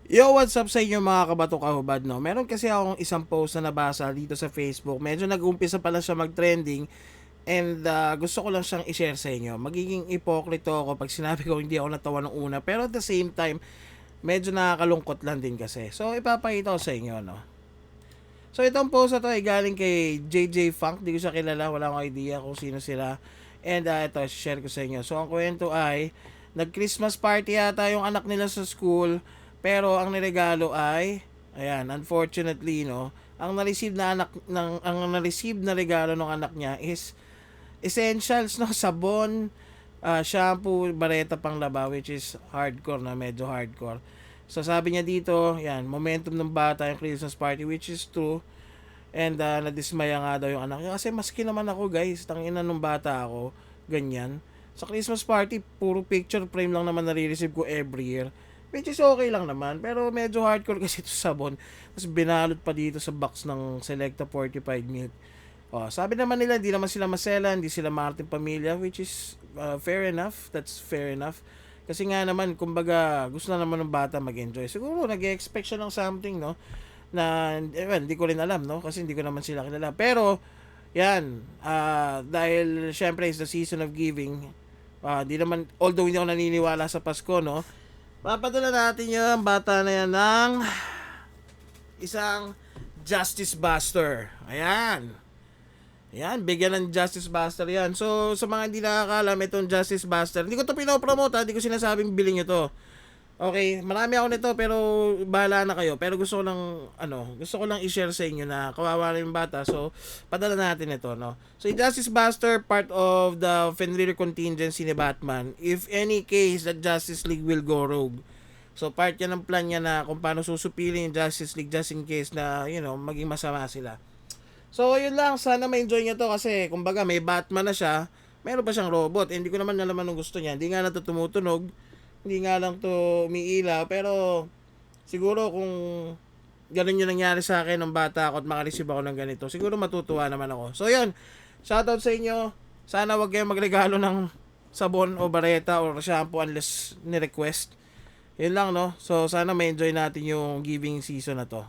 Yo, what's up sa inyo mga kabato kahubad, no? Meron kasi akong isang post na nabasa dito sa Facebook. Medyo nag-umpisa pala siya mag-trending and gusto ko lang siyang i-share sa inyo. Magiging ipokrito ako pag sinabi ko hindi ako natawa nung una. Pero at the same time, medyo nakakalungkot lang din kasi. So, ipapakita ko sa inyo, no? So, itong post na to ay galing kay JJ Funk. Di ko siya kilala. Wala akong idea kung sino sila. And ito, share ko sa inyo. So, ang kwento ay, nag-Christmas party yata yung anak nila sa school. Pero ang niregalo ay, ayan, unfortunately, no, ang na-receive na regalo ng anak niya is essentials, no, sabon, shampoo, bareta pang laba, which is hardcore na, medyo hardcore. So sabi niya dito, yan, momentum ng bata yung Christmas party, which is true. And nadismaya nga daw yung anak niya. Kasi maski naman ako guys, tangina nung bata ako, ganyan. Sa Christmas party, puro picture frame lang naman nare-receive ko every year. Which is okay lang naman, pero medyo hardcore kasi ito sabon. Tapos binalot pa dito sa box ng Selecta fortified milk. Oh, sabi naman nila, hindi naman sila masela, hindi sila Martin Pamilya, which is fair enough. That's fair enough. Kasi nga naman, kumbaga, gusto na naman ng bata mag-enjoy. Siguro, nag-expect siya ng something, no? Na, well, hindi ko rin alam, no? Kasi hindi ko naman sila kilala. Pero, yan, dahil, syempre, it's the season of giving. Di naman, although hindi ako naniniwala sa Pasko, no? Papadala natin yung bata na yan ng isang Justice Buster. Ayan. Ayan, bigyan ng Justice Buster yan. So, sa mga hindi nakakalam, itong Justice Buster, hindi ko to pinopromote, hindi ko sinasabing bilhin nyo to. Okay, marami ako nito pero bahala na kayo. Pero gusto ko lang i-share sa inyo na kawawa na yung bata. So, padala natin ito, no. So, yung Justice Buster, part of the Fenrir contingency ni Batman. If any case that Justice League will go rogue. So, part yan ng plan niya na kung paano susupilin yung Justice League just in case na, maging masama sila. So, yun lang. Sana ma-enjoy niya to kasi, kumbaga, may Batman na siya. Meron pa siyang robot. Hindi ko naman nalaman ng gusto niya. Hindi nga na to tumutunog. Hindi nga lang to umiilaw. Pero, siguro kung ganun yung nangyari sa akin ng bata ako at makareceive ako ng ganito, siguro matutuwa naman ako. So, yun. Shoutout sa inyo. Sana wag kayong magregalo ng sabon o bareta o shampoo unless ni-request. Yun lang, no? So, sana ma-enjoy natin yung giving season na to.